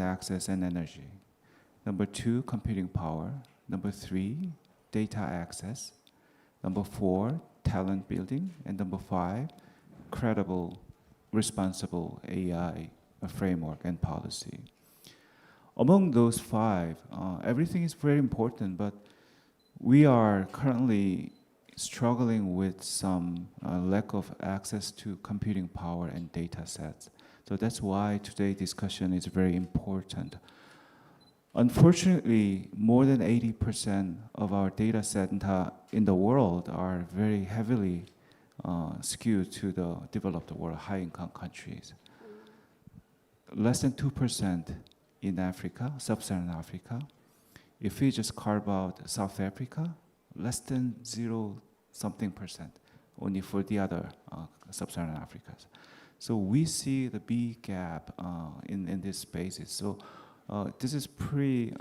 access and energy. Number 2, computing power. Number 3, data access. Number 4, talent building. And number 5, credible, responsible AI framework and policy. Among those 5, everything is very important, but we are currently struggling with some lack of access to computing power and data sets. So that's why today's discussion is very important. Unfortunately, more than 80% of our data set in the world are very heavily skewed to the developed world, high-income countries. Less than 2% in Africa, sub-Saharan Africa. If we just carve out South Africa, less than 0-something%, only for the other sub-Saharan Africas. So we see the big gap in these spaces. So this is pretty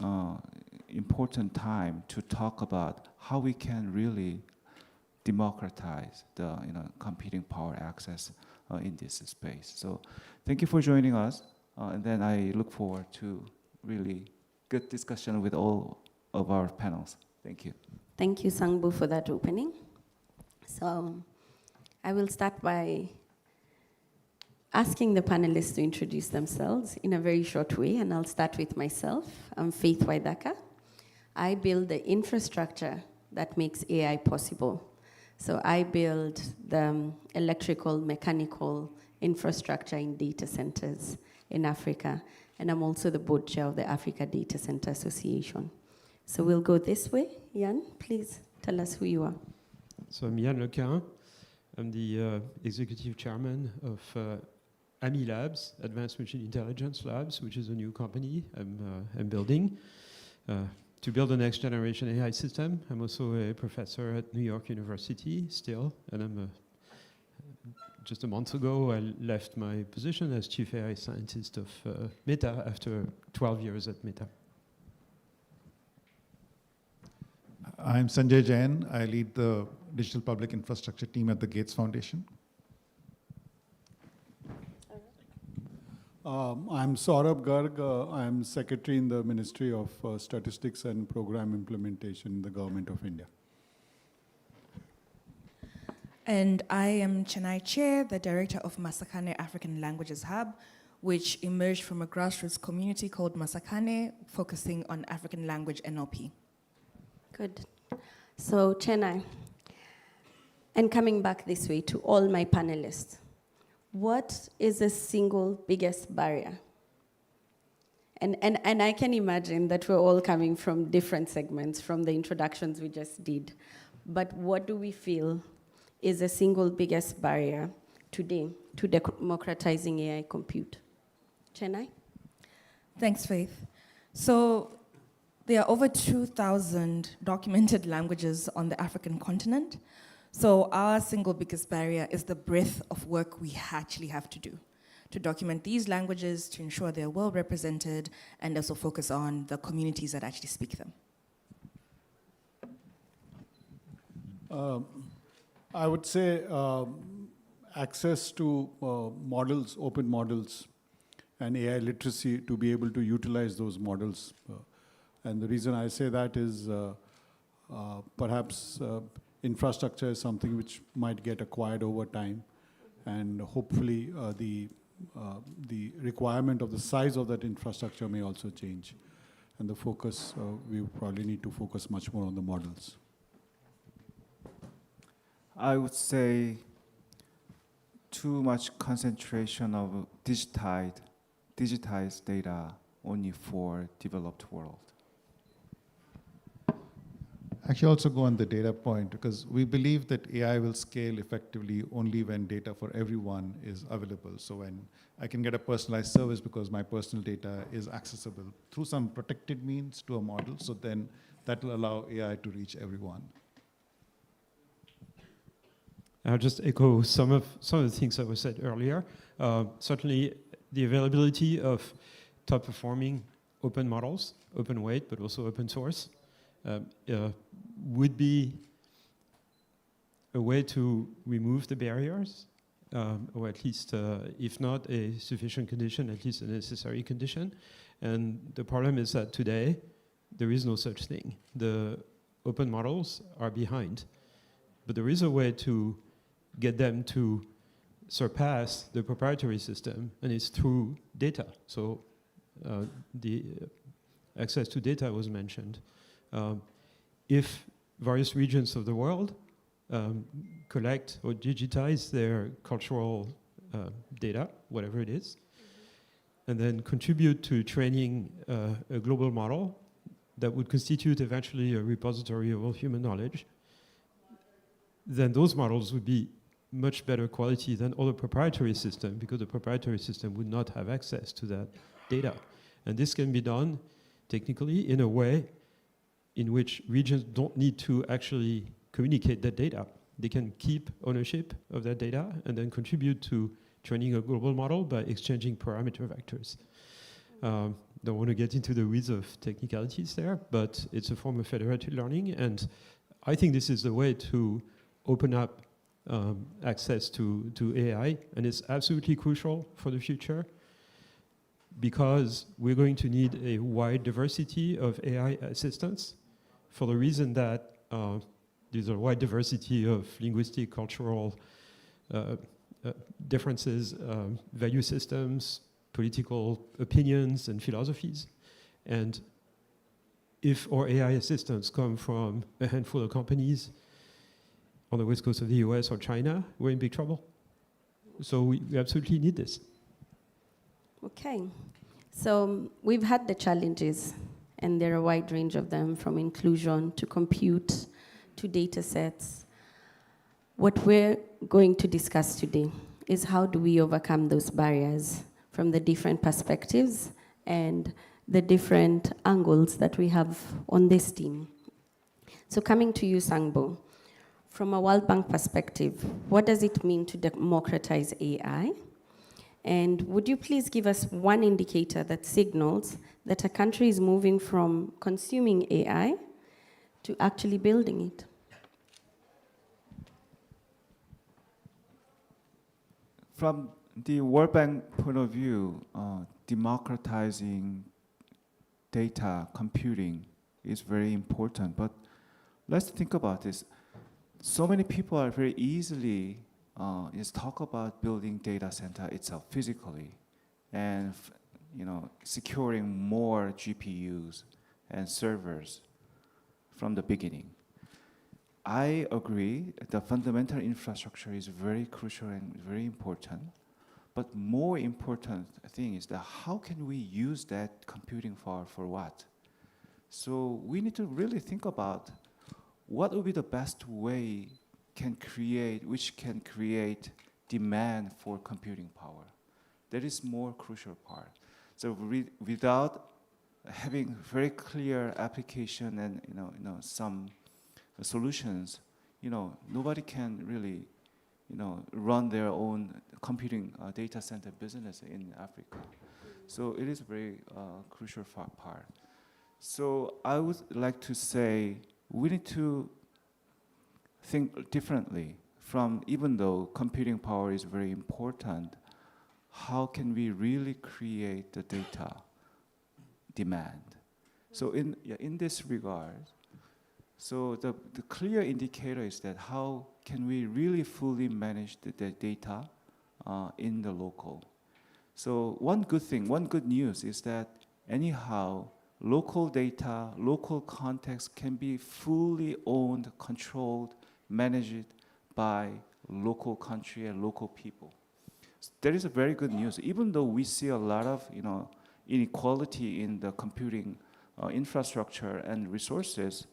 important time to talk about how we can really democratize the computing power access in this space. So thank you for joining us, and then I look forward to really good discussion with all of our panels. Thank you. Thank you, Sangbu, for that opening. So I will start by asking the panelists to introduce themselves in a very short way, and I'll start with myself. I'm Faith Waidaka. I build the infrastructure that makes AI possible. So I build the electrical, mechanical infrastructure in data centers in Africa, and I'm also the board chair of the Africa Data Center Association. So we'll go this way. Yann, please tell us who you are. So I'm Yann Lequin. I'm the executive chairman of AMI Labs, Advanced Machine Intelligence Labs, which is a new company I'm building to build the next generation AI system. I'm also a professor at New York University still, and I'm just a month ago I left my position as chief AI scientist of Meta after 12 years at Meta. I'm Sanjay Jain. I lead the digital public infrastructure team at the Gates Foundation. I'm Saurabh Garg. I'm secretary in the Ministry of Statistics and Program Implementation in the Government of India. And I am Chennai Chair, the director of Masakane African Languages Hub, which emerged from a grassroots community called Masakane, focusing on African language NLP. Good. So, Chennai, and coming back this way to all my panelists, what is the single biggest barrier? And I can imagine that we're all coming from different segments from the introductions we just did. But what do we feel is the single biggest barrier today to democratizing AI compute? Chennai? Thanks, Faith. So there are over 2,000 documented languages on the African continent. So our single biggest barrier is the breadth of work we actually have to do to document these languages, to ensure they're well represented, and also focus on the communities that actually speak them. I would say access to models, open models, and AI literacy to be able to utilize those models. And the reason I say that is perhaps infrastructure is something which might get acquired over time, and hopefully the requirement of the size of that infrastructure may also change. And the focus, we probably need to focus much more on the models. I would say too much concentration of digitized data only for developed world. Actually, also go on the data point, because we believe that AI will scale effectively only when data for everyone is available. So when I can get a personalized service because my personal data is accessible through some protected means to a model, so then that will allow AI to reach everyone. I'll just echo some of the things that were said earlier. Certainly, the availability of top-performing open models, open weight, but also open source, would be a way to remove the barriers, or at least, if not a sufficient condition, at least a necessary condition. And the problem is that today, there is no such thing. The open models are behind. But there is a way to get them to surpass the proprietary system, and it's through data. So the access to data was mentioned. If various regions of the world collect or digitize their cultural data, whatever it is, and then contribute to training a global model that would constitute eventually a repository of all human knowledge, then those models would be much better quality than other proprietary systems, because the proprietary system would not have access to that data. And this can be done technically in a way in which regions don't need to actually communicate that data. They can keep ownership of that data and then contribute to training a global model by exchanging parameter vectors. Don't want to get into the weeds of technicalities there, but it's a form of federated learning, and I think this is the way to open up access to AI, and it's absolutely crucial for the future because we're going to need a wide diversity of AI assistants for the reason that there's a wide diversity of linguistic, cultural differences, value systems, political opinions and philosophies. And if our AI assistants come from a handful of companies on the west coast of the US or China, we're in big trouble. So we absolutely need this. Okay, so we've had the challenges, and there are a wide range of them, from inclusion to compute to data sets. What we're going to discuss today is how do we overcome those barriers from the different perspectives and the different angles that we have on this team. So coming to you, Sangbo, from a World Bank perspective, what does it mean to democratize AI? And would you please give us one indicator that signals that a country is moving from consuming AI to actually building it? From the World Bank point of view, democratizing data computing is very important. But let's think about this. So many people are very easily talk about building data center itself physically, and securing more GPUs and servers from the beginning. I agree the fundamental infrastructure is very crucial and very important, but more important thing is that how can we use that computing power for what? So we need to really think about what would be the best way which can create demand for computing power. That is more crucial part. So without having very clear application and some solutions, nobody can really run their own computing data center business in Africa. So it is a very crucial part. So I would like to say we need to think differently from, even though computing power is very important, how can we really create the data demand? So in this regard, so the clear indicator is that how can we really fully manage the data in the local? So one good news is that anyhow, local data, local context can be fully owned, controlled, managed by local country and local people. So that is a very good news. Even though we see a lot of inequality in the computing infrastructure and resources,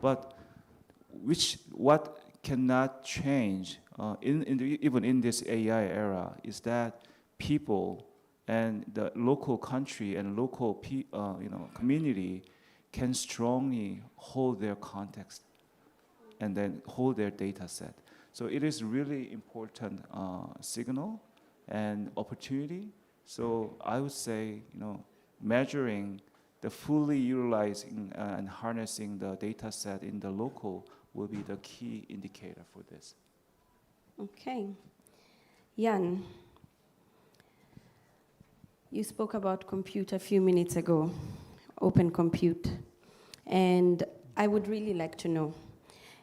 but what cannot change even in this AI era is that people and the local country and local community can strongly hold their context and then hold their data set. So it is really important signal and opportunity. So I would say, measuring the fully utilizing and harnessing the data set in the local will be the key indicator for this. Okay. Jan, you spoke about compute a few minutes ago, open compute. And I would really like to know,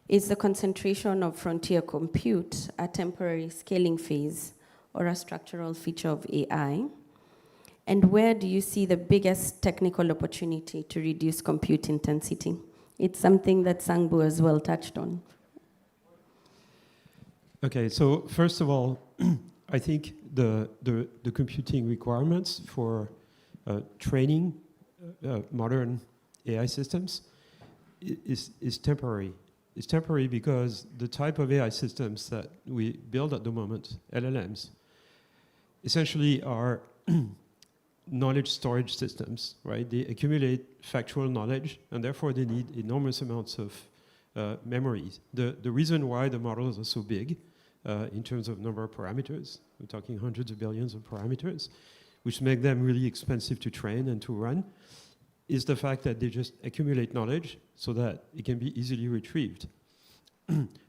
is the concentration of frontier compute a temporary scaling phase or a structural feature of AI? And where do you see the biggest technical opportunity to reduce compute intensity? It's something that Sangbu as well touched on. Okay, so first of all, I think the computing requirements for training modern AI systems is temporary. It's temporary because the type of AI systems that we build at the moment, LLMs, essentially are knowledge storage systems, right? They accumulate factual knowledge, and therefore they need enormous amounts of memory. The reason why the models are so big in terms of number of parameters, we're talking hundreds of billions of parameters, which make them really expensive to train and to run, is the fact that they just accumulate knowledge so that it can be easily retrieved.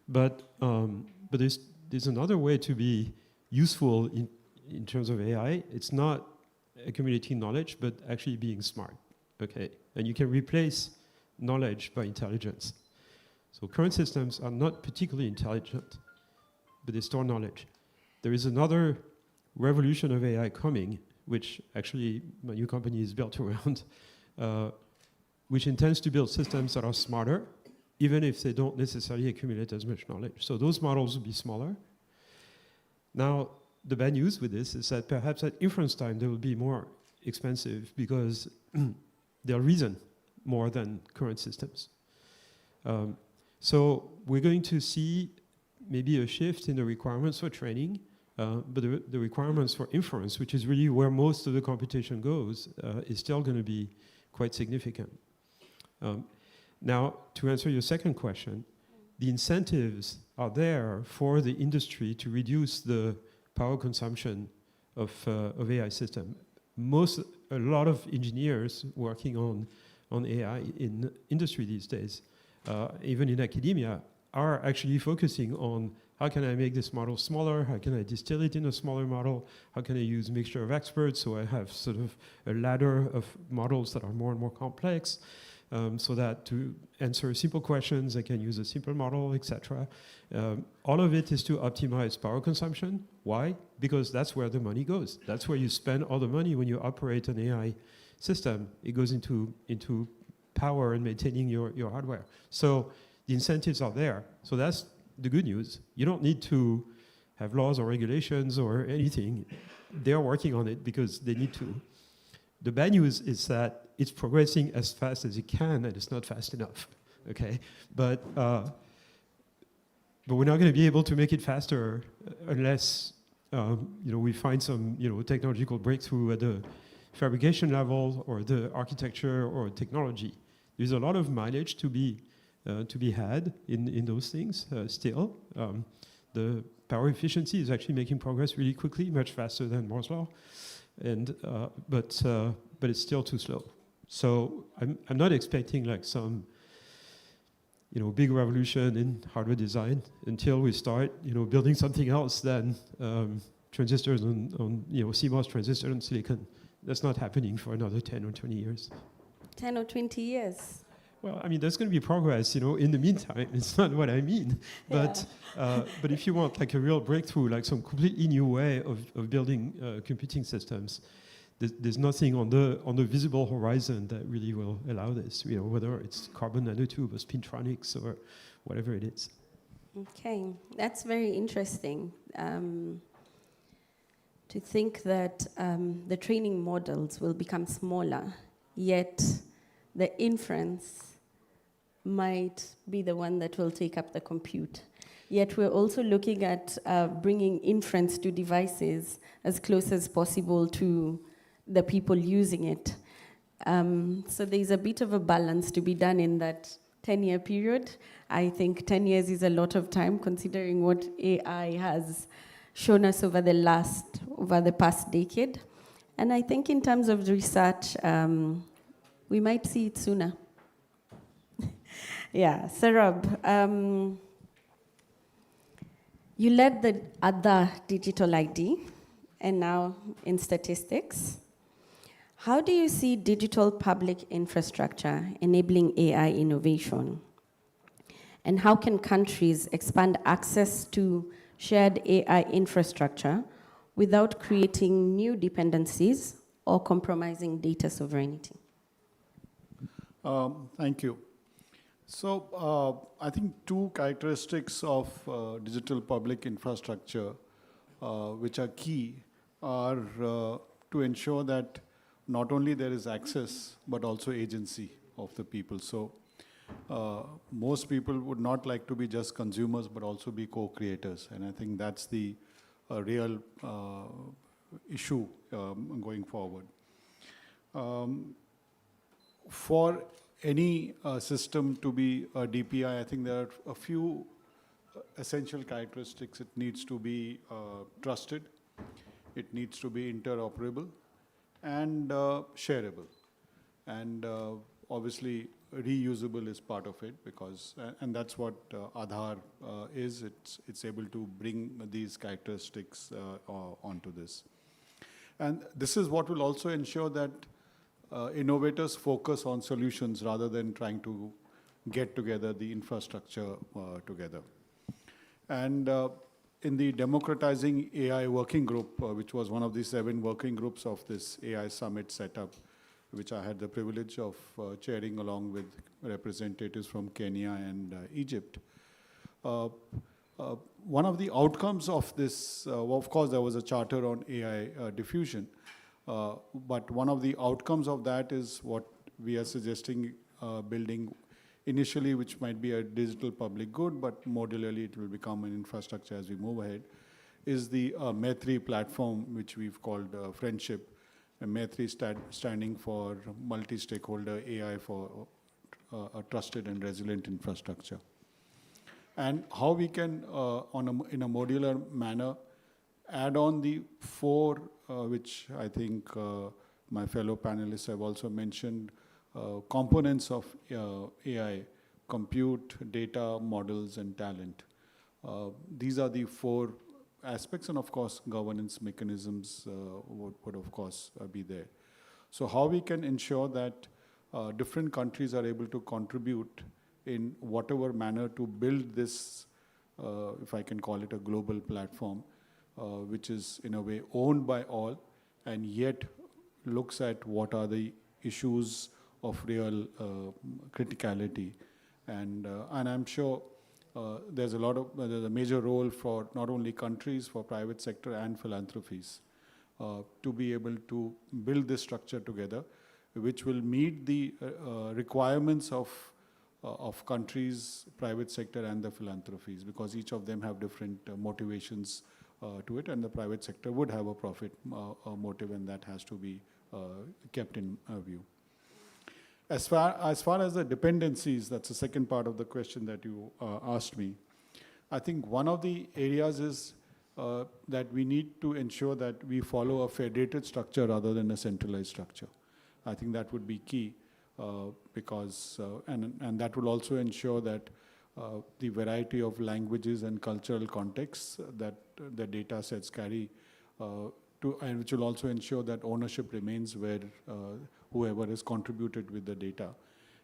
but there's another way to be useful in terms of AI. It's not accumulating knowledge, but actually being smart, okay? And you can replace knowledge by intelligence. So current systems are not particularly intelligent, but they store knowledge. There is another revolution of AI coming, which actually my new company is built around, which intends to build systems that are smarter, even if they don't necessarily accumulate as much knowledge. So those models will be smaller. Now, the bad news with this is that perhaps at inference time they will be more expensive because they'll reason more than current systems. So we're going to see maybe a shift in the requirements for training, but the requirements for inference, which is really where most of the computation goes, is still going to be quite significant. Now, to answer your second question, the incentives are there for the industry to reduce the power consumption of AI system. A lot of engineers working on AI in industry these days, even in academia, are actually focusing on how can I make this model smaller, how can I distill it in a smaller model, how can I use a mixture of experts so I have sort of a ladder of models that are more and more complex, so that to answer simple questions I can use a simple model, etc. All of it is to optimize power consumption. Why? Because that's where the money goes. That's where you spend all the money when you operate an AI system. It goes into power and maintaining your hardware. So the incentives are there. So that's the good news. You don't need to have laws or regulations or anything. They're working on it because they need to. The bad news is that it's progressing as fast as it can, and it's not fast enough. Okay, but we're not going to be able to make it faster unless we find some technological breakthrough at the fabrication level or the architecture or technology. There's a lot of mileage to be had in those things still. The power efficiency is actually making progress really quickly, much faster than Moore's law, and but it's still too slow. So I'm not expecting like some big revolution in hardware design until we start building something else than transistors on CMOS transistor on silicon. That's not happening for another 10 or 20 years. 10 or 20 years. Well, I mean, there's going to be progress, in the meantime. It's not what I mean. But but if you want like a real breakthrough, like some completely new way of building computing systems, there's nothing on the visible horizon that really will allow this, whether it's carbon nanotube or spintronics or whatever it is. Okay, that's very interesting. To think that the training models will become smaller, yet the inference might be the one that will take up the compute. Yet we're also looking at bringing inference to devices as close as possible to the people using it. So there's a bit of a balance to be done in that 10-year period. I think 10 years is a lot of time considering what AI has shown us over the past decade. And I think in terms of research, we might see it sooner. Yeah, Sarab, you led the other digital ID, and now in statistics. How do you see digital public infrastructure enabling AI innovation? And how can countries expand access to shared AI infrastructure without creating new dependencies or compromising data sovereignty? Thank you. So I think two characteristics of digital public infrastructure which are key are to ensure that not only there is access, but also agency of the people. So most people would not like to be just consumers, but also be co-creators. And I think that's the real issue going forward. For any system to be a DPI, I think there are a few essential characteristics. It needs to be trusted, it needs to be interoperable, and shareable. And obviously, reusable is part of it, because, and that's what Aadhaar is. It's able to bring these characteristics onto this. And this is what will also ensure that innovators focus on solutions rather than trying to get together the infrastructure together. And in the Democratizing AI working group, which was one of the 7 working groups of this AI summit setup, which I had the privilege of chairing along with representatives from Kenya and Egypt. One of the outcomes of this, of course, there was a charter on AI diffusion, but one of the outcomes of that is what we are suggesting building initially, which might be a digital public good, but modularly it will become an infrastructure as we move ahead, is the Maitri platform, which we've called Friendship. And Maitri standing for multi-stakeholder AI for a trusted and resilient infrastructure. And how we can, in a modular manner, add on the 4, which I think my fellow panelists have also mentioned, components of AI: compute, data, models, and talent. These are the 4 aspects, and of course, governance mechanisms would of course be there. So how we can ensure that different countries are able to contribute in whatever manner to build this, if I can call it a global platform, which is in a way owned by all, and yet looks at what are the issues of real criticality. And I'm sure there's a major role for not only countries, for private sector and philanthropies to be able to build this structure together, which will meet the requirements of countries, private sector, and the philanthropies, because each of them have different motivations to it, and the private sector would have a profit motive, and that has to be kept in view. As far as the dependencies, that's the second part of the question that you asked me. I think one of the areas is that we need to ensure that we follow a federated structure rather than a centralized structure. I think that would be key because, and that will also ensure that the variety of languages and cultural contexts that the data sets carry, and which will also ensure that ownership remains where whoever has contributed with the data.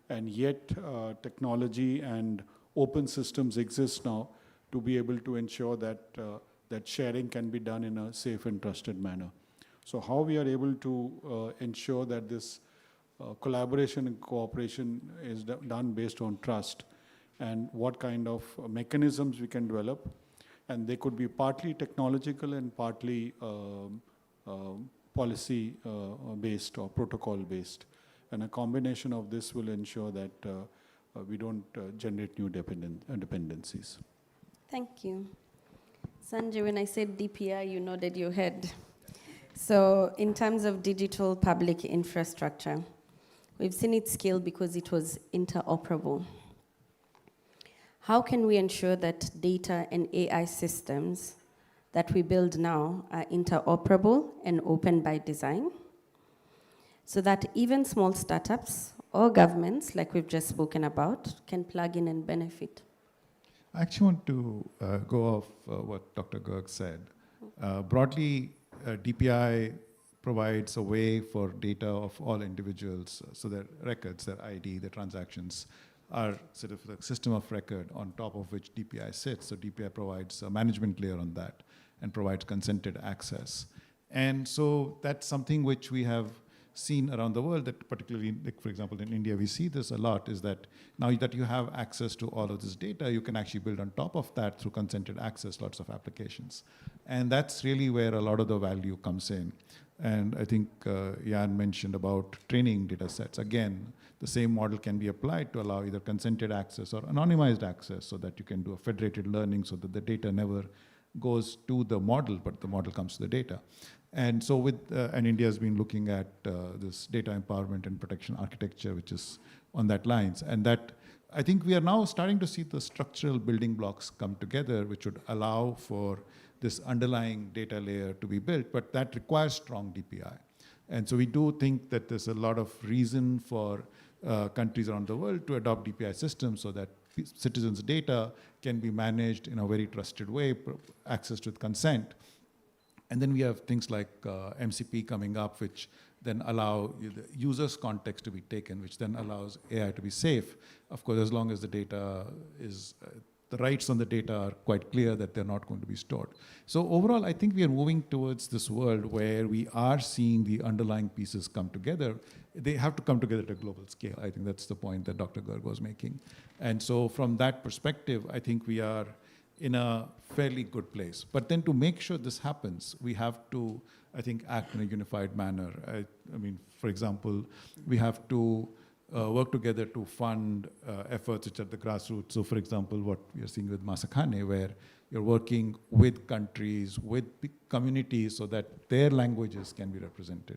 And yet technology and open systems exist now to be able to ensure that that sharing can be done in a safe and trusted manner. So how we are able to ensure that this collaboration and cooperation is done based on trust, and what kind of mechanisms we can develop. And they could be partly technological and partly policy based or protocol based. And a combination of this will ensure that we don't generate new dependencies. Thank you. Sanjay, when I said DPI, you nodded your head. So in terms of digital public infrastructure, we've seen it scale because it was interoperable. How can we ensure that data and AI systems that we build now are interoperable and open by design, so that even small startups or governments, like we've just spoken about, can plug in and benefit? I actually want to go off what Dr. Garg said. Broadly, DPI provides a way for data of all individuals, so their records, their ID, their transactions, are sort of the system of record on top of which DPI sits. So DPI provides a management layer on that and provides consented access. And so that's something which we have seen around the world, that particularly, like, for example, in India, we see this a lot, is that now that you have access to all of this data, you can actually build on top of that through consented access, lots of applications. And that's really where a lot of the value comes in. And I think Jan mentioned about training data sets. Again, the same model can be applied to allow either consented access or anonymized access, so that you can do a federated learning so that the data never goes to the model, but the model comes to the data. And so and India has been looking at this data empowerment and protection architecture, which is on that lines. And that, I think we are now starting to see the structural building blocks come together, which would allow for this underlying data layer to be built, but that requires strong DPI. And so we do think that there's a lot of reason for countries around the world to adopt DPI systems so that citizens' data can be managed in a very trusted way, accessed with consent. And then we have things like MCP coming up, which then allow the user's context to be taken, which then allows AI to be safe. Of course, as long as the data is, the rights on the data are quite clear that they're not going to be stored. So overall, I think we are moving towards this world where we are seeing the underlying pieces come together. They have to come together at a global scale. I think that's the point that Dr. Garg was making. And so from that perspective, I think we are in a fairly good place. But then to make sure this happens, we have to, I think, act in a unified manner. I mean, for example, we have to work together to fund efforts which are at the grassroots. So for example, what we are seeing with Masakane, where you're working with countries, with communities, so that their languages can be represented.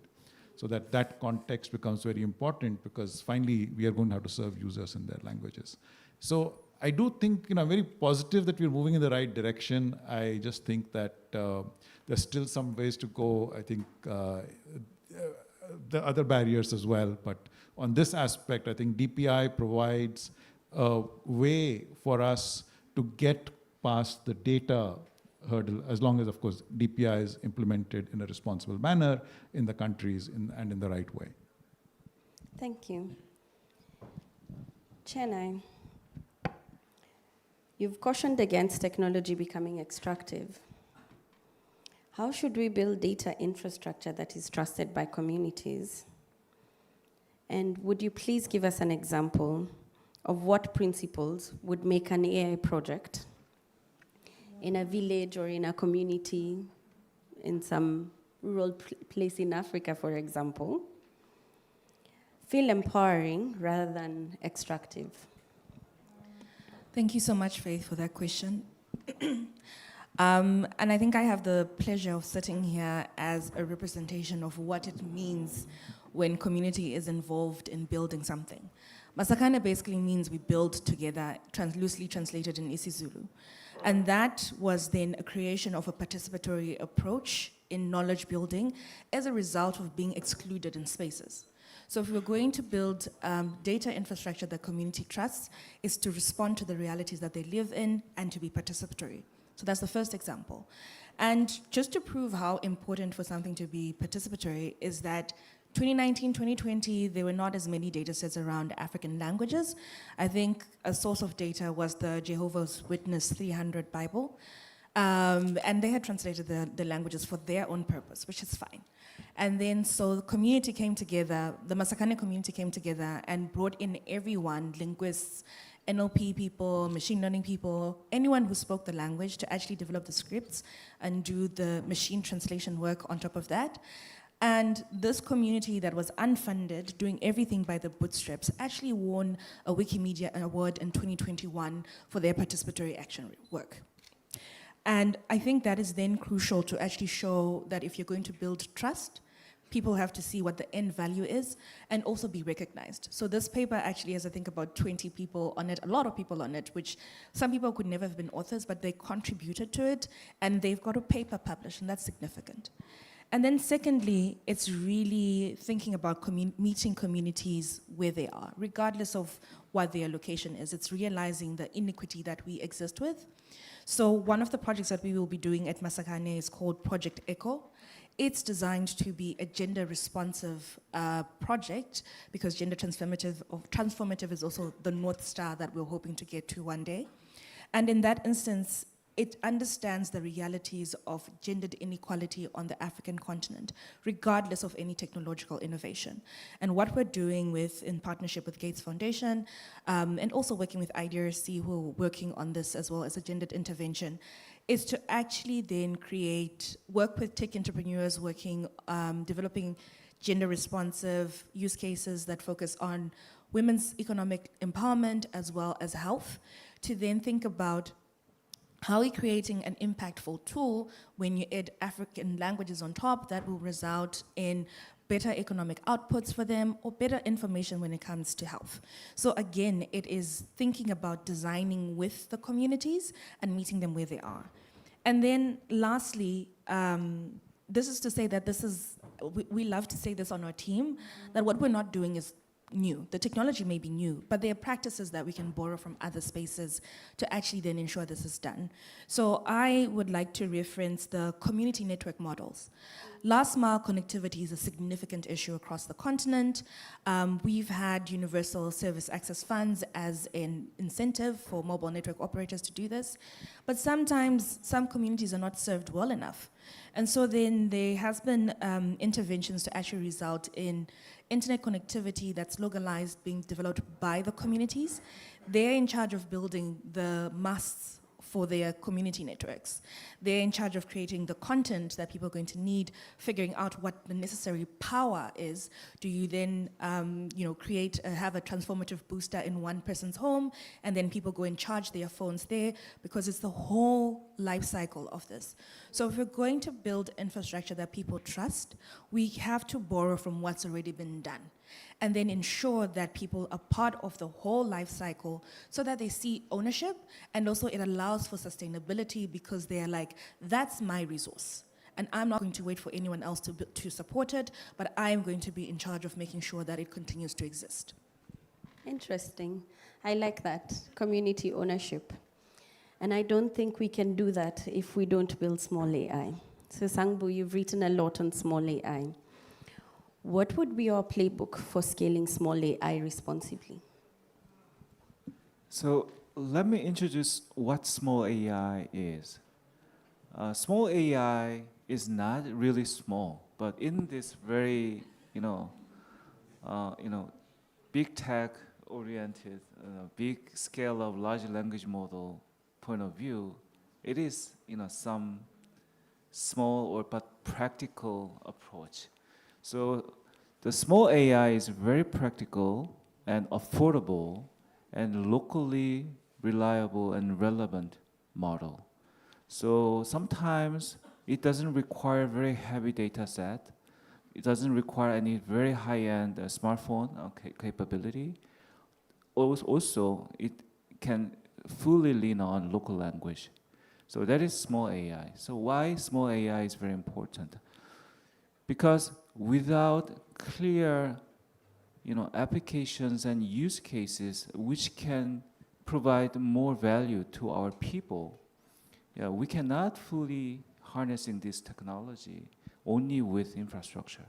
So that context becomes very important, because finally we are going to have to serve users in their languages. So I do think, I'm very positive that we're moving in the right direction. I just think that there's still some ways to go. I think the other barriers as well, but on this aspect, I think DPI provides a way for us to get past the data hurdle, as long as, of course, DPI is implemented in a responsible manner in the countries and in the right way. Thank you. Chennai, you've cautioned against technology becoming extractive. How should we build data infrastructure that is trusted by communities? And would you please give us an example of what principles would make an AI project in a village or in a community, in some rural place in Africa, for example, feel empowering rather than extractive? Thank you so much, Faith, for that question. And I think I have the pleasure of sitting here as a representation of what it means when community is involved in building something. Masakane basically means we build together, loosely translated in isiZulu. And that was then a creation of a participatory approach in knowledge building as a result of being excluded in spaces. So if we're going to build data infrastructure that community trusts, is to respond to the realities that they live in and to be participatory. So that's the first example. And just to prove how important for something to be participatory is that 2019, 2020, there were not as many data sets around African languages. I think a source of data was the Jehovah's Witness 300 Bible. And they had translated the languages for their own purpose, which is fine. And then so the community came together, the Masakane community came together and brought in everyone, linguists, NLP people, machine learning people, anyone who spoke the language to actually develop the scripts and do the machine translation work on top of that. And this community that was unfunded, doing everything by the bootstraps, actually won a Wikimedia Award in 2021 for their participatory action work. And I think that is then crucial to actually show that if you're going to build trust, people have to see what the end value is and also be recognized. So this paper actually has, I think, about 20 people on it, a lot of people on it, which some people could never have been authors, but they contributed to it, and they've got a paper published, and that's significant. And then secondly, it's really thinking about meeting communities where they are, regardless of what their location is. It's realizing the inequity that we exist with. So one of the projects that we will be doing at Masakane is called Project Echo. It's designed to be a gender responsive project because gender transformative is also the North Star that we're hoping to get to one day. And in that instance, it understands the realities of gendered inequality on the African continent, regardless of any technological innovation. And what we're doing in partnership with Gates Foundation, and also working with IDRC, who are working on this as well as a gendered intervention, is to actually then work with tech entrepreneurs developing gender responsive use cases that focus on women's economic empowerment as well as health, to then think about how are we creating an impactful tool when you add African languages on top that will result in better economic outputs for them or better information when it comes to health. So again, it is thinking about designing with the communities and meeting them where they are. And then lastly, this is to say that we love to say this on our team, that what we're not doing is new. The technology may be new, but there are practices that we can borrow from other spaces to actually then ensure this is done. So I would like to reference the community network models. Last mile connectivity is a significant issue across the continent. We've had universal service access funds as an incentive for mobile network operators to do this, but sometimes some communities are not served well enough. And so then there has been interventions to actually result in internet connectivity that's localized, being developed by the communities. They're in charge of building the masts for their community networks. They're in charge of creating the content that people are going to need, figuring out what the necessary power is. Do you then have a transformative booster in one person's home, and then people go and charge their phones there, because it's the whole life cycle of this. So if we're going to build infrastructure that people trust, we have to borrow from what's already been done, and then ensure that people are part of the whole life cycle so that they see ownership, and also it allows for sustainability because they're like, that's my resource. And I'm not going to wait for anyone else to support it, but I'm going to be in charge of making sure that it continues to exist. Interesting. I like that, community ownership. And I don't think we can do that if we don't build small AI. So Sangbu, you've written a lot on small AI. What would be your playbook for scaling small AI responsibly? So let me introduce what small AI is. Small AI is not really small, but in this very, big tech-oriented, big scale of large language model point of view, it is, some small but practical approach. So the small AI is very practical and affordable and locally reliable and relevant model. So sometimes it doesn't require very heavy data set. It doesn't require any very high-end smartphone capability. Also, it can fully lean on local language. So that is small AI. So why small AI is very important? Because without clear, applications and use cases which can provide more value to our people, we cannot fully harnessing this technology only with infrastructure.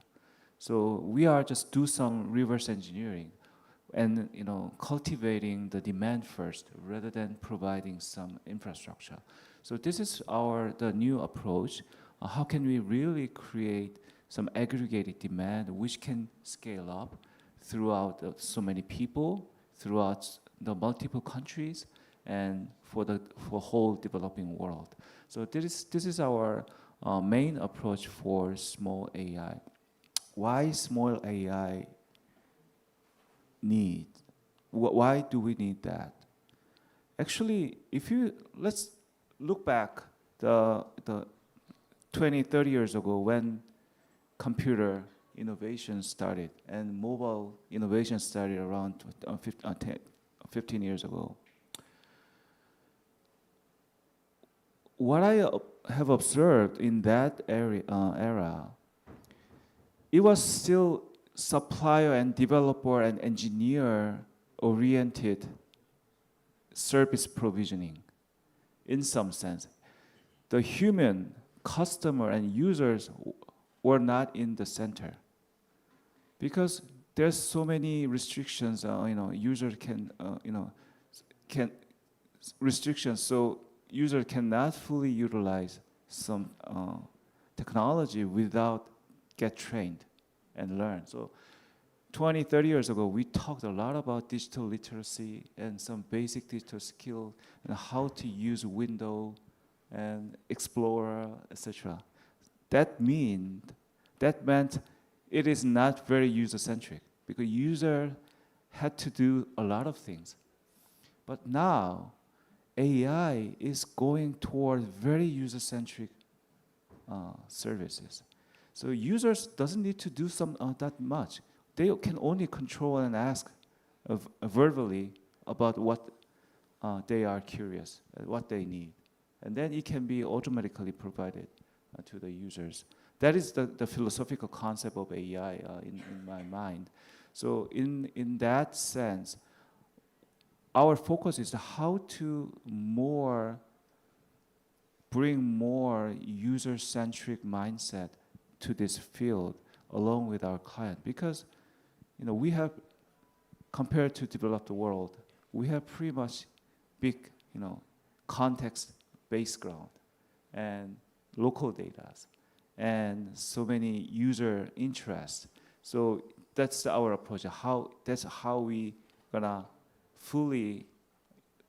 So we are just do some reverse engineering and cultivating the demand first rather than providing some infrastructure. So this is the new approach. How can we really create some aggregated demand which can scale up throughout so many people, throughout the multiple countries, and for whole developing world. So this is our main approach for small AI. Why small AI need? Why do we need that? Actually, let's look back the 20, 30 years ago when computer innovation started and mobile innovation started around 15 years ago. What I have observed in that era, it was still supplier and developer and engineer oriented service provisioning in some sense. The human customer and users were not in the center. Because there's so many restrictions, user can restrictions, so user cannot fully utilize some technology without get trained and learn. So 20, 30 years ago, we talked a lot about digital literacy and some basic digital skill and how to use Windows and Explorer, etc. That meant it is not very user-centric because user had to do a lot of things. But now, AI is going toward very user-centric services. So users doesn't need to do that much. They can only control and ask verbally about what they are curious, what they need. And then it can be automatically provided to the users. That is the philosophical concept of AI in my mind. So in that sense, our focus is how to bring more user-centric mindset to this field along with our client. Because we have, compared to developed world, we have pretty much big context-based ground and local data and so many user interests. So that's our approach. That's how we gonna fully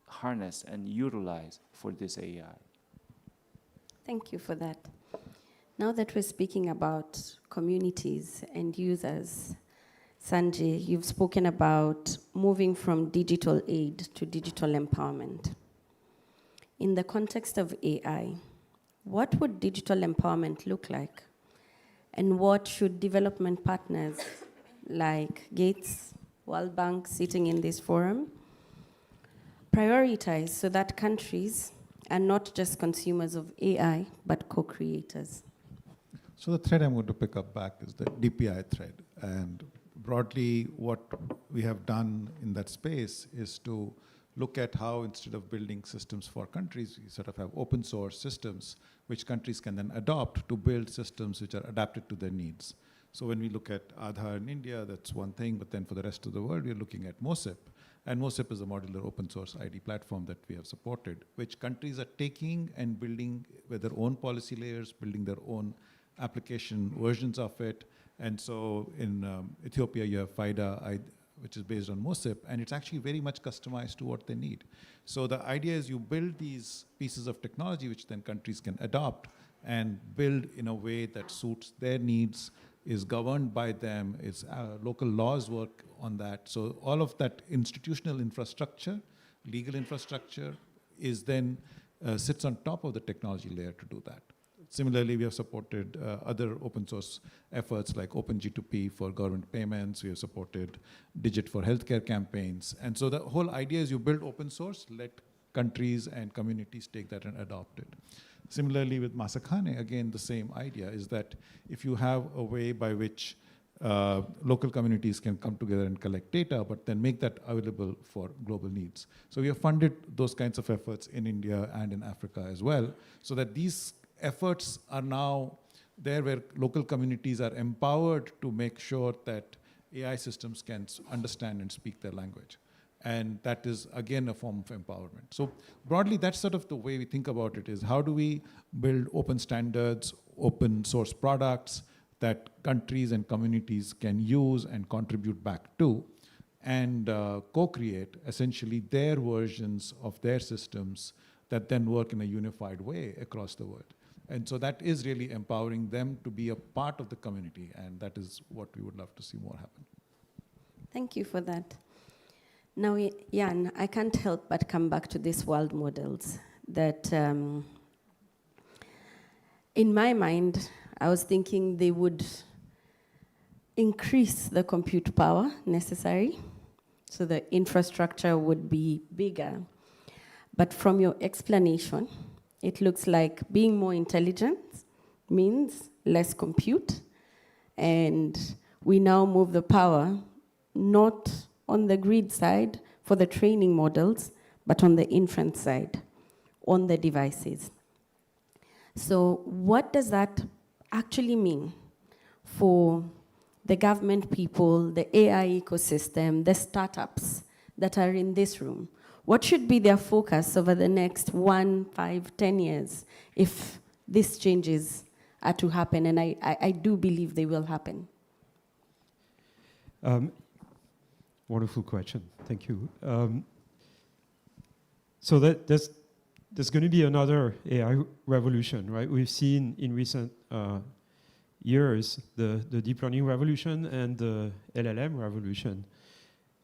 harness and utilize for this AI. Thank you for that. Now that we're speaking about communities and users, Sanjay, you've spoken about moving from digital aid to digital empowerment. In the context of AI, what would digital empowerment look like? And what should development partners like Gates, World Bank sitting in this forum prioritize so that countries are not just consumers of AI, but co-creators? So the thread I'm going to pick up back is the DPI thread. And broadly, what we have done in that space is to look at how, instead of building systems for countries, we sort of have open source systems which countries can then adopt to build systems which are adapted to their needs. So when we look at Aadhaar in India, that's one thing, but then for the rest of the world, we're looking at MOSIP. And MOSIP is a modular open source ID platform that we have supported, which countries are taking and building with their own policy layers, building their own application versions of it. And so in Ethiopia, you have FIDA, which is based on MOSIP, and it's actually very much customized to what they need. So the idea is you build these pieces of technology which then countries can adopt and build in a way that suits their needs, is governed by them, local laws work on that. So all of that institutional infrastructure, legal infrastructure, is then sits on top of the technology layer to do that. Similarly, we have supported other open source efforts like OpenG2P for government payments. We have supported Digit for healthcare campaigns. And so the whole idea is you build open source, let countries and communities take that and adopt it. Similarly, with Masakhane, again, the same idea is that if you have a way by which local communities can come together and collect data, but then make that available for global needs. So we have funded those kinds of efforts in India and in Africa as well, so that these efforts are now there where local communities are empowered to make sure that AI systems can understand and speak their language. And that is, again, a form of empowerment. So broadly, that's sort of the way we think about it, is how do we build open standards, open source products that countries and communities can use and contribute back to, and co-create essentially their versions of their systems that then work in a unified way across the world. And so that is really empowering them to be a part of the community, and that is what we would love to see more happen. Thank you for that. Now, Jan, I can't help but come back to these world models that, in my mind, I was thinking they would increase the compute power necessary, so the infrastructure would be bigger. But from your explanation, it looks like being more intelligent means less compute, and we now move the power not on the grid side for the training models, but on the inference side, on the devices. So what does that actually mean? for the government people, the AI ecosystem, the startups that are in this room? What should be their focus over the next 1, 5, 10 years if these changes are to happen? And I do believe they will happen. Wonderful question. Thank you. So there's going to be another AI revolution, right? We've seen in recent years the deep learning revolution and the LLM revolution.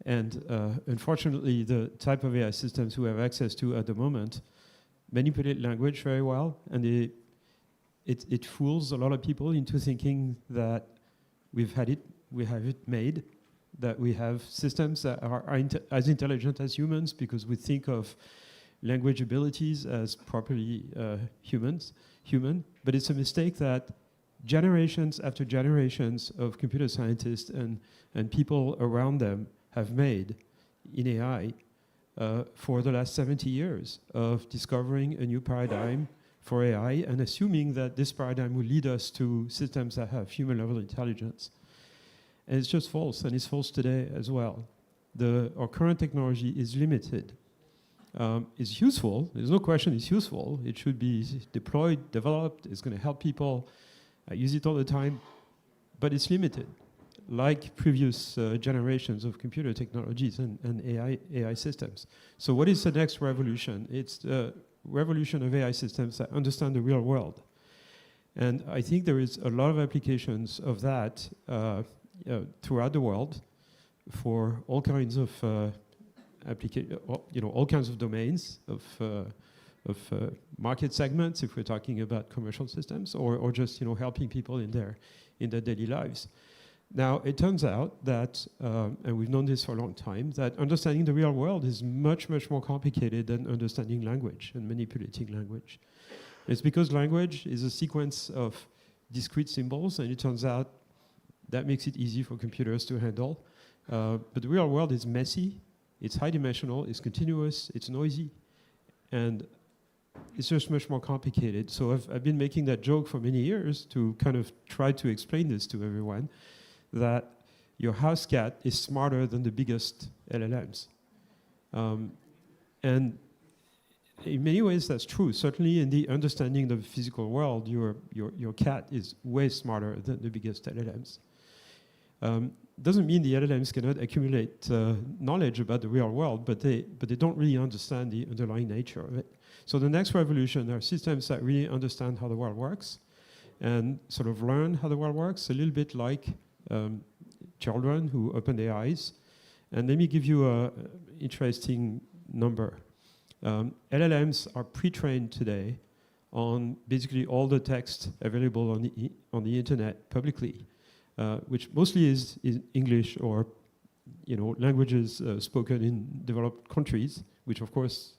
And unfortunately, the type of AI systems we have access to at the moment manipulate language very well, and it fools a lot of people into thinking that we have it made, that we have systems that are as intelligent as humans because we think of language abilities as properly human. But it's a mistake that generations after generations of computer scientists and people around them have made in AI for the last 70 years of discovering a new paradigm for AI and assuming that this paradigm will lead us to systems that have human-level intelligence. And it's just false, and it's false today as well. Our current technology is limited. It's useful, there's no question it's useful. It should be deployed, developed, it's going to help people. I use it all the time, but it's limited, like previous generations of computer technologies and AI systems. So what is the next revolution? It's the revolution of AI systems that understand the real world. And I think there is a lot of applications of that throughout the world for all kinds of all kinds of domains of market segments, if we're talking about commercial systems, or just helping people in their daily lives. Now, it turns out that, and we've known this for a long time, that understanding the real world is much, much more complicated than understanding language and manipulating language. It's because language is a sequence of discrete symbols, and it turns out that makes it easy for computers to handle. But the real world is messy, it's high-dimensional, it's continuous, it's noisy, and it's just much more complicated. So I've been making that joke for many years to kind of try to explain this to everyone, that your house cat is smarter than the biggest LLMs. And in many ways, that's true. Certainly in the understanding of the physical world, your cat is way smarter than the biggest LLMs. Doesn't mean the LLMs cannot accumulate knowledge about the real world, but they don't really understand the underlying nature of it. So the next revolution are systems that really understand how the world works and sort of learn how the world works, a little bit like children who open their eyes. And let me give you an interesting number. LLMs are pre-trained today on basically all the text available on the internet publicly, which mostly is English or languages spoken in developed countries, which of course,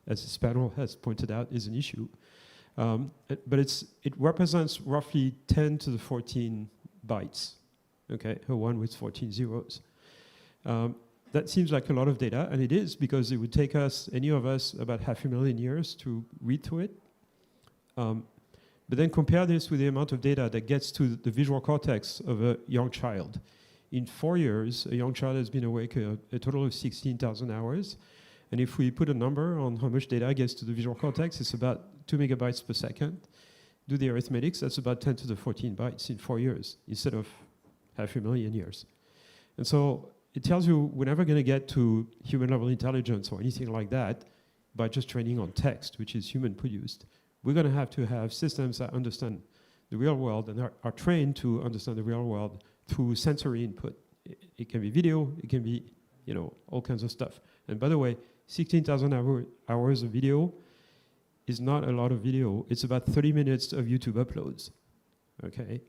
as this panel has pointed out, is an issue. But it represents roughly 10 to the 14 bytes, okay, a one with 14 zeros. That seems like a lot of data, and it is, because it would take us, any of us, about 500,000 years to read through it. But then compare this with the amount of data that gets to the visual cortex of a young child. In 4 years, a young child has been awake a total of 16,000 hours. And if we put a number on how much data gets to the visual cortex, it's about 2 megabytes per second. Do the arithmetics, that's about 10 to the 14 bytes in 4 years, instead of 500,000 years. And so it tells you we're never going to get to human-level intelligence or anything like that by just training on text, which is human-produced. We're going to have systems that understand the real world and are trained to understand the real world through sensory input. It can be video, it can be all kinds of stuff. And by the way, 16,000 hours of video is not a lot of video. It's about 30 minutes of YouTube uploads, okay?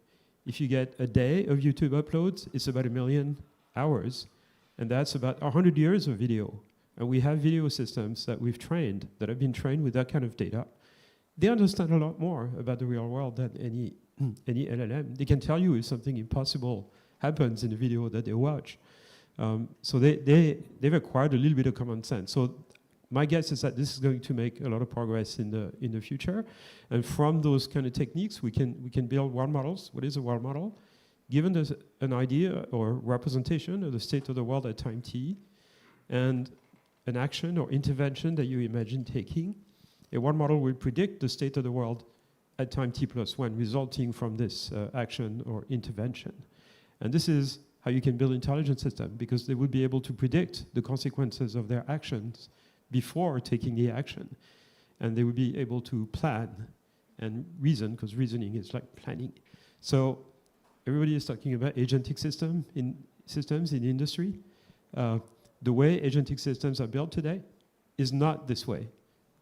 If you get a day of YouTube uploads, it's about 1 million hours, and that's about 100 years of video. And we have video systems that we've trained, that have been trained with that kind of data. They understand a lot more about the real world than any LLM. They can tell you if something impossible happens in the video that they watch. So they've acquired a little bit of common sense. So my guess is that this is going to make a lot of progress in the future. And from those kind of techniques, we can build world models. What is a world model? given an idea or representation of the state of the world at time t, and an action or intervention that you imagine taking, a one model will predict the state of the world at time t+1 resulting from this action or intervention. And this is how you can build intelligent system, because they would be able to predict the consequences of their actions before taking the action. And they would be able to plan and reason, because reasoning is like planning. So everybody is talking about agentic systems in industry. The way agentic systems are built today is not this way.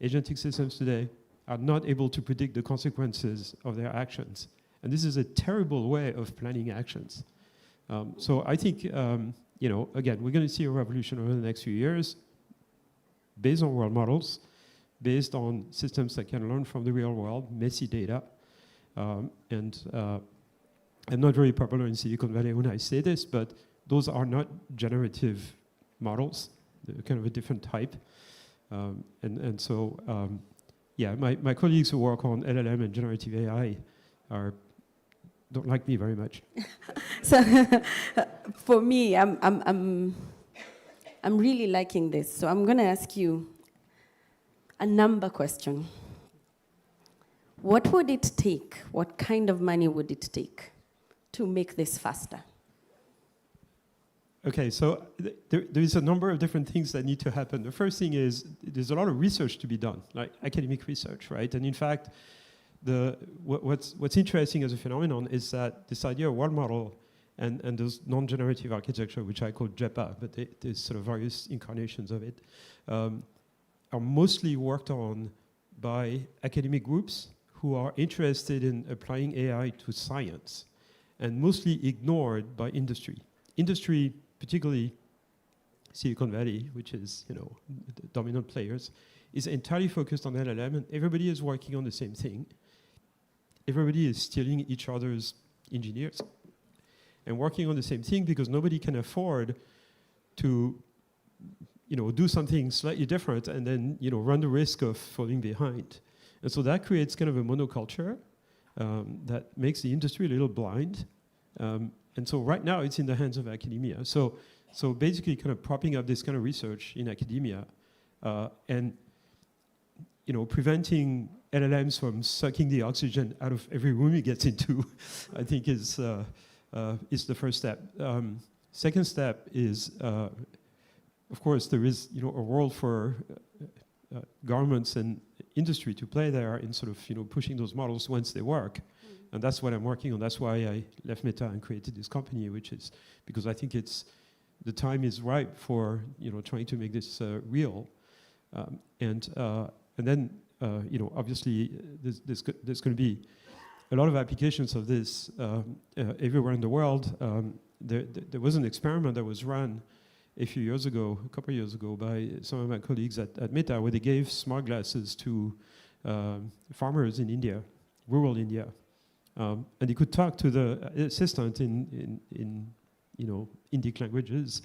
Agentic systems today are not able to predict the consequences of their actions. And this is a terrible way of planning actions. So I think, you know, again, we're going to see a revolution over the next few years based on world models, based on systems that can learn from the real world, messy data. And I'm not very popular in Silicon Valley when I say this, but those are not generative models. They're kind of a different type. And so, yeah, my colleagues who work on LLM and generative AI don't like me very much. So for me, I'm really liking this. So I'm going to ask you a number question. What would it take? What kind of money would it take to make this faster? Okay, so there is a number of different things that need to happen. The first thing is there's a lot of research to be done, like academic research, right? And in fact, what's interesting as a phenomenon is that this idea of world model and those non-generative architecture, which I call JEPA, but there's sort of various incarnations of it, are mostly worked on by academic groups who are interested in applying AI to science, and mostly ignored by industry. Industry, particularly Silicon Valley, which is, you know, the dominant players, is entirely focused on LLM, and everybody is working on the same thing. Everybody is stealing each other's engineers and working on the same thing because nobody can afford to, you know, do something slightly different and then, you know, run the risk of falling behind. And so that creates kind of a monoculture that makes the industry a little blind. And so right now it's in the hands of academia. So basically kind of propping up this kind of research in academia and, you know, preventing LLMs from sucking the oxygen out of every room it gets into, I think is the first step. Second step is, of course, there is, you know, a role for governments and industry to play there in sort of, you know, pushing those models once they work. And that's what I'm working on. That's why I left Meta and created this company, which is because I think the time is ripe for, you know, trying to make this real. And then, you know, obviously there's going to be a lot of applications of this everywhere in the world. There was an experiment that was run a couple of years ago, by some of my colleagues at Meta, where they gave smart glasses to farmers in India, rural India. And they could talk to the assistant in you know, Indic languages,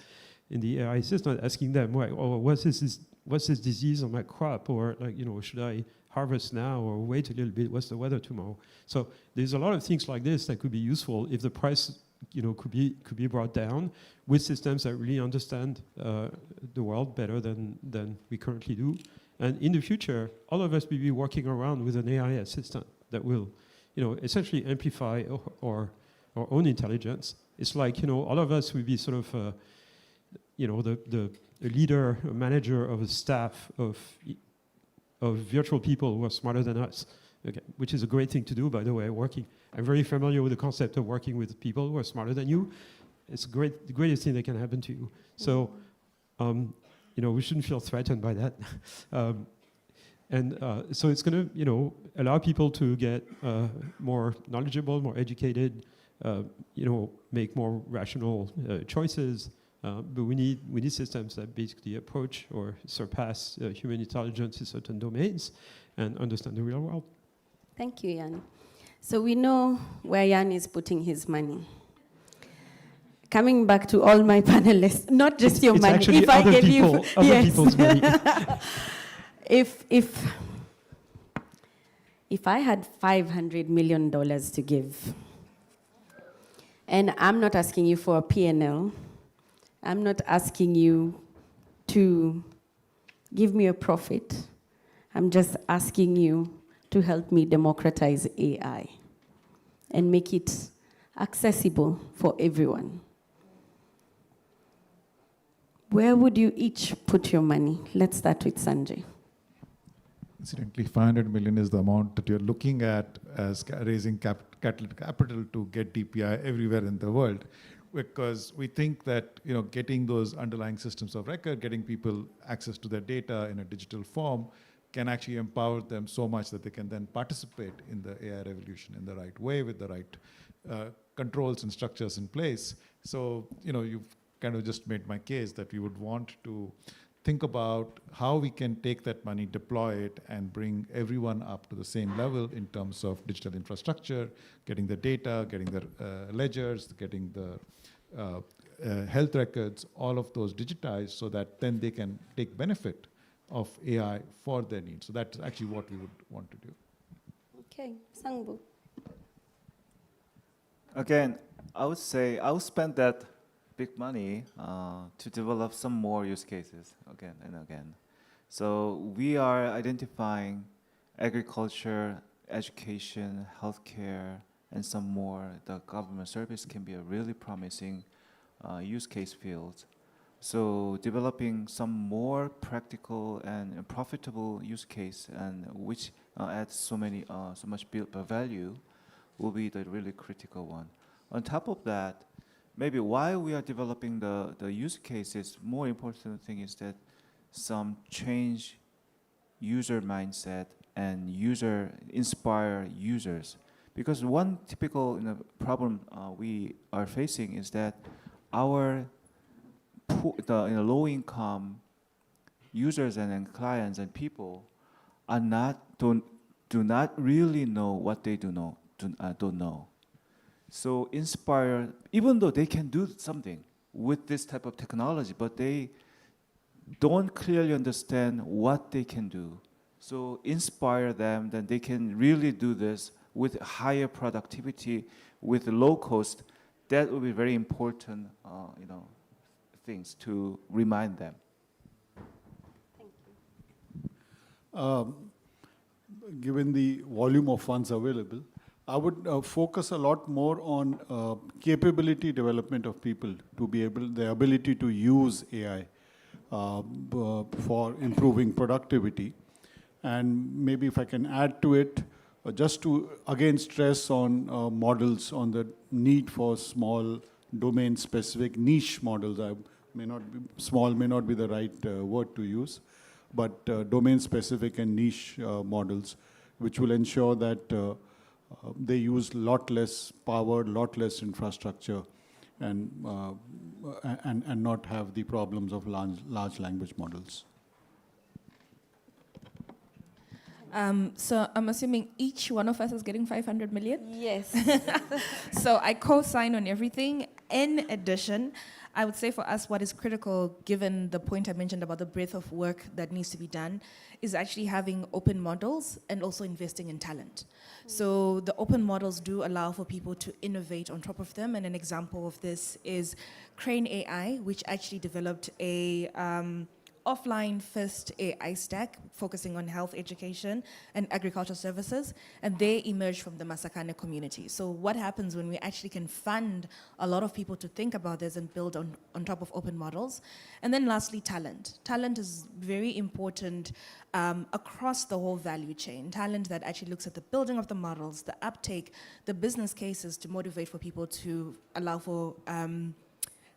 in the AI assistant, asking them, what's this disease on my crop? Or, like, you know, should I harvest now or wait a little bit? What's the weather tomorrow? So there's a lot of things like this that could be useful if the price, you know, could be brought down with systems that really understand the world better than we currently do. And in the future, all of us will be working around with an AI assistant that will, you know, essentially amplify our own intelligence. It's like, you know, all of us will be sort of, you know, the leader, a manager of a staff of virtual people who are smarter than us, okay, which is a great thing to do, by the way, I'm very familiar with the concept of working with people who are smarter than you. It's the greatest thing that can happen to you. So, you know, we shouldn't feel threatened by that. So it's going to, you know, allow people to get more knowledgeable, more educated, you know, make more rational choices. But we need systems that basically approach or surpass human intelligence in certain domains and understand the real world. Thank you, Jan. So we know where Jan is putting his money. Coming back to all my panelists, not just your money. Actually other people's money. If I had $500 million to give, And I'm not asking you for a P&L. I'm not asking you to give me a profit. I'm just asking you to help me democratize AI and make it accessible for everyone. Where would you each put your money? Let's start with Sanjay. Incidentally, 500 million is the amount that you're looking at as raising capital to get DPI everywhere in the world, because we think that getting those underlying systems of record, getting people access to their data in a digital form, can actually empower them so much that they can then participate in the AI revolution in the right way with the right controls and structures in place. So you've kind of just made my case that we would want to think about how we can take that money, deploy it, and bring everyone up to the same level in terms of digital infrastructure, getting the data, getting the ledgers, getting the health records, all of those digitized so that then they can take benefit of AI for their needs. So that's actually what we would want to do. Okay, Sangbu. Again, I would say I would spend that big money to develop some more use cases again and again. So we are identifying agriculture, education, healthcare, and some more. The government service can be a really promising use case field. So developing some more practical and profitable use case, and which adds so much value, will be the really critical one. On top of that, maybe while we are developing the use cases, more important thing is that some change user mindset and inspire users. Because one typical problem we are facing is that our low-income users and clients and people do not really know what they don't know. So inspire, even though they can do something with this type of technology, but they don't clearly understand what they can do. So inspire them, then they can really do this with higher productivity, with low cost. That will be very important, things to remind them. Given the volume of funds available, I would focus a lot more on capability development of people to be the ability to use AI for improving productivity. And maybe if I can add to it, just to again stress on models, on the need for small domain-specific niche models. Small may not be the right word to use, but domain-specific and niche models, which will ensure that they use a lot less power, lot less infrastructure, and not have the problems of large language models. So I'm assuming each one of us is getting 500 million? Yes. So I co-sign on everything. In addition, I would say for us what is critical, given the point I mentioned about the breadth of work that needs to be done, is actually having open models and also investing in talent. So the open models do allow for people to innovate on top of them, and an example of this is Crane AI, which actually developed a offline first AI stack focusing on health education and agricultural services, and they emerged from the Masakane community. So what happens when we actually can fund a lot of people to think about this and build on top of open models? And then lastly, talent. Talent is very important across the whole value chain. Talent that actually looks at the building of the models, the uptake, the business cases to motivate for people to allow for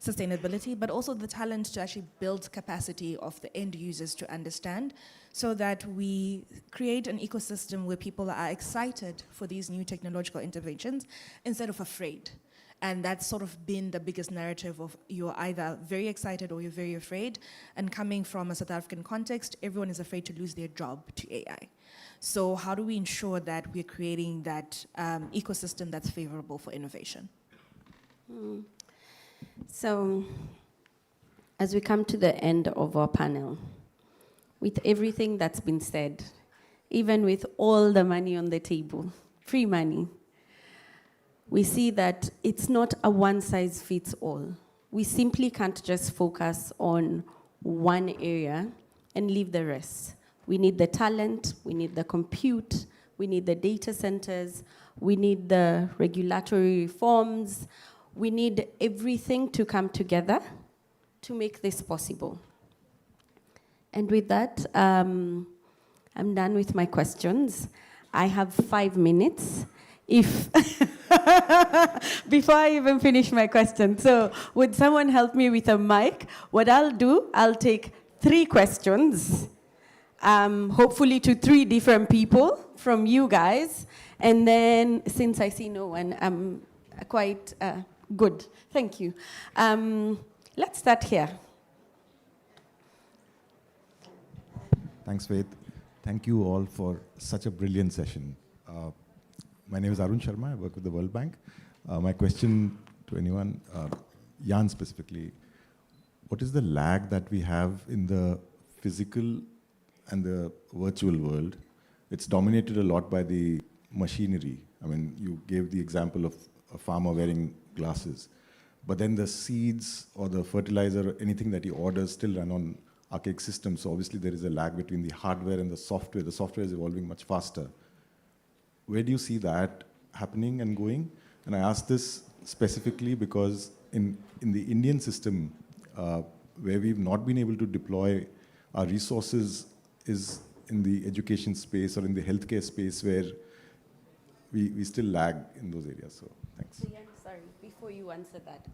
sustainability, but also the talent to actually build capacity of the end users to understand, so that we create an ecosystem where people are excited for these new technological interventions instead of afraid. And that's sort of been the biggest narrative of you're either very excited or you're very afraid. And coming from a South African context, everyone is afraid to lose their job to AI. So how do we ensure that we're creating that ecosystem that's favorable for innovation? So, as we come to the end of our panel, with everything that's been said, even with all the money on the table, free money, we see that it's not a one-size-fits-all. We simply can't just focus on one area and leave the rest. We need the talent, we need the compute, we need the data centers, we need the regulatory reforms, we need everything to come together to make this possible. And with that, I'm done with my questions. I have 5 minutes. If before I even finish my question, so would someone help me with a mic? What I'll do, I'll take 3 questions, hopefully to 3 different people from you guys, and then since I see no one, I'm quite good. Thank you. Let's start here. Thanks, Faith. Thank you all for such a brilliant session. My name is Arun Sharma. I work with the World Bank. My question to anyone, Jan specifically, what is the lag that we have in the physical and the virtual world? It's dominated a lot by the machinery. I mean, you gave the example of a farmer wearing glasses, but then the seeds or the fertilizer or anything that he orders still run on archaic systems. So obviously there is a lag between the hardware and the software. The software is evolving much faster. Where do you see that happening and going? And I ask this specifically because in the Indian system, where we've not been able to deploy our resources is in the education space or in the healthcare space where we still lag in those areas. So thanks. So, yeah, sorry, before you answer that,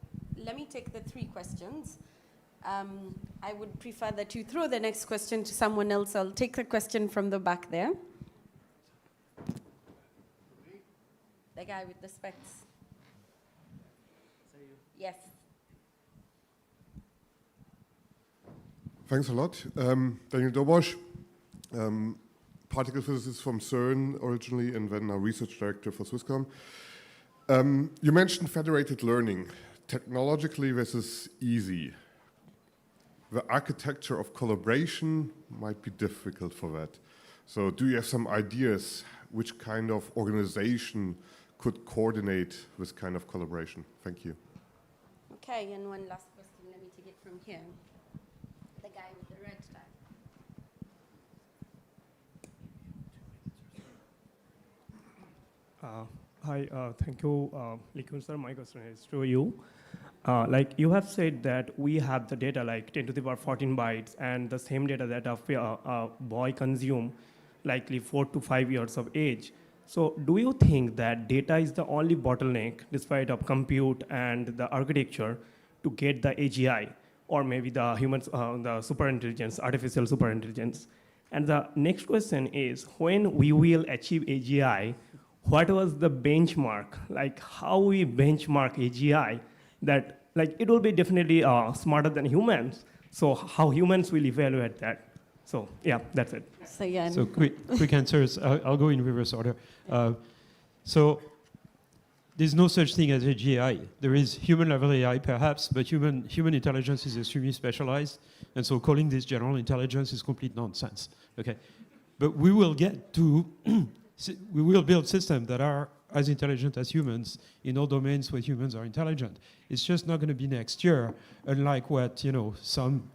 let me take the 3 questions. I would prefer that you throw the next question to someone else. I'll take the question from the back there. The guy with the specs. Yes. Thanks a lot. Daniel Dobosch, particle physicist from CERN originally, and then a research director for Swisscom. You mentioned federated learning. Technologically, this is easy. The architecture of collaboration might be difficult for that. So do you have some ideas which kind of organization could coordinate this kind of collaboration? Thank you. Okay, and one last question. Let me take it from here. The guy with the red tie. Hi, thank you, Likun sir. My question is to you. Like you have said that we have the data like 10 to the power 14 bytes, and the same data that a boy consume likely 4 to 5 years of age. So do you think that data is the only bottleneck, despite of compute and the architecture, to get the AGI, or maybe the humans, the superintelligence, artificial superintelligence? And the next question is, when we will achieve AGI, what was the benchmark? Like how we benchmark AGI that like it will be definitely smarter than humans. So how humans will evaluate that? So yeah, that's it. So yeah. So quick answers. I'll go in reverse order. So there's no such thing as AGI. There is human-level AI, perhaps, but human intelligence is extremely specialized, and so calling this general intelligence is complete nonsense. Okay, but we will get to we will build systems that are as intelligent as humans in all domains where humans are intelligent. It's just not going to be next year, unlike what some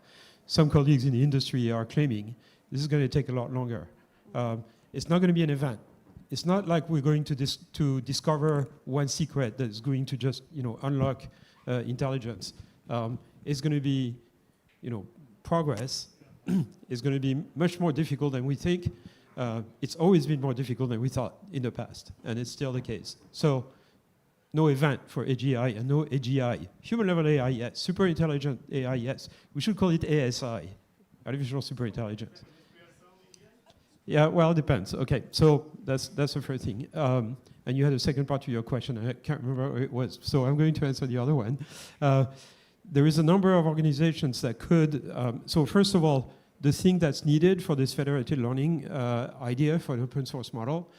colleagues in the industry are claiming. This is going to take a lot longer. It's not going to be an event. It's not like we're going to discover one secret that is going to just unlock intelligence. It's going to be progress. It's going to be much more difficult than we think. It's always been more difficult than we thought in the past, and it's still the case. So no event for AGI and no AGI. Human-level AI, yes. Super intelligent AI, yes. We should call it ASI, artificial superintelligence. Yeah, well, it depends. Okay, so that's the first thing. And you had a second part to your question. I can't remember what it was, so I'm going to answer the other one. There is a number of organizations that could. So first of all, the thing that's needed for this federated learning idea for an open source model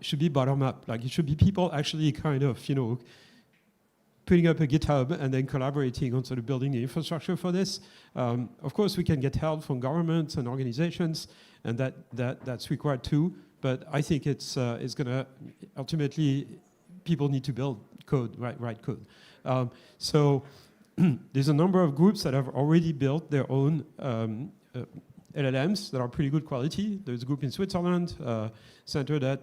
should be bottom up. Like it should be people actually kind of, putting up a GitHub and then collaborating on sort of building the infrastructure for this. Of course, we can get help from governments and organizations, and that's required too. But I think it's going to ultimately people need to build code, write code. So there's a number of groups that have already built their own LLMs that are pretty good quality. There's a group in Switzerland centered at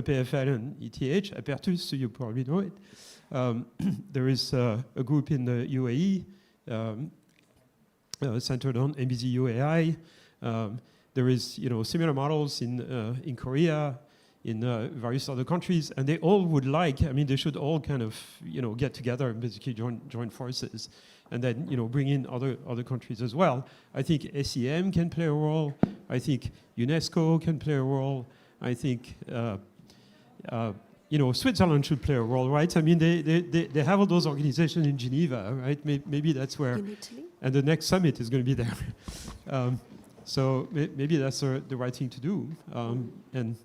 EPFL and ETH, Apertus, so you probably know it. There is a group in the UAE centered on MBZU AI. There is, similar models in Korea, in various other countries, and they all would like, I mean, they should all kind of, get together and basically join forces, and then, bring in other countries as well. I think SEM can play a role. I think UNESCO can play a role. I think, Switzerland should play a role, right? I mean, they have all those organizations in Geneva, right? Maybe that's where, In Italy? and the next summit is going to be there. So maybe that's the right thing to do, and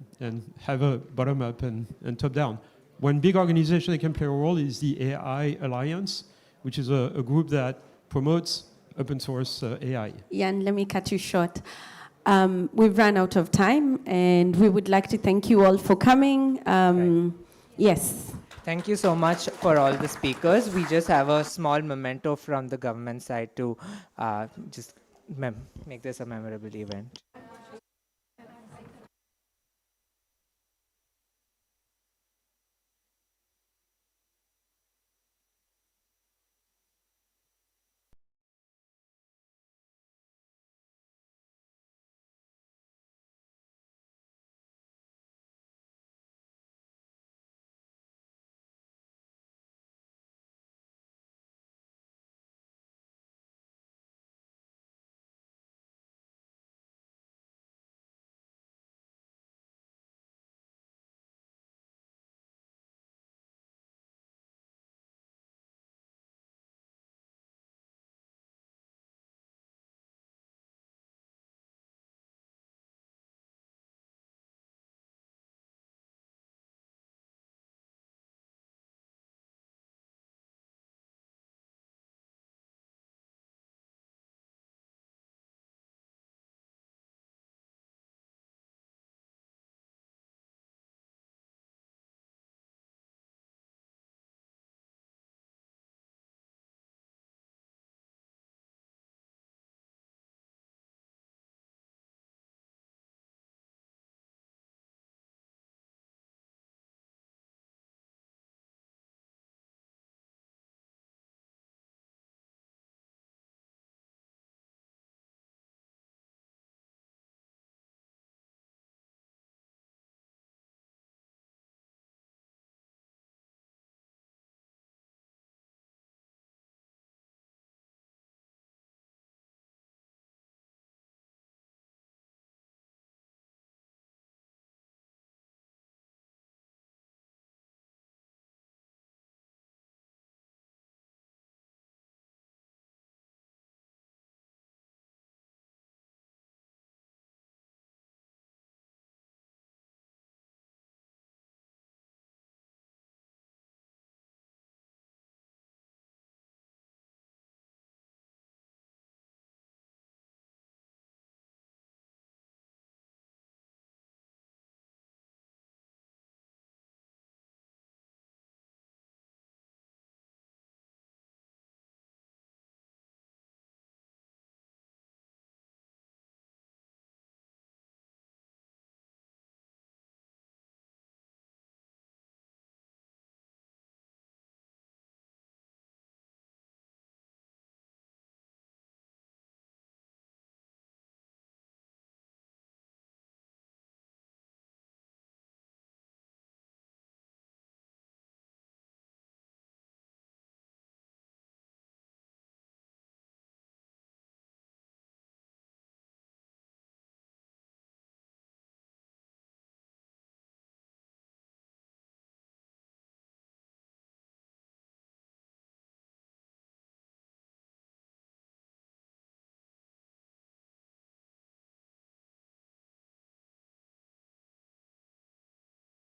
have a bottom-up and top-down. One big organization that can play a role is the AI Alliance, which is a group that promotes open source AI. Jan, let me cut you short. We've run out of time, and we would like to thank you all for coming. Right. Yes. Thank you so much for all the speakers. We just have a small memento from the government side to just make this a memorable event.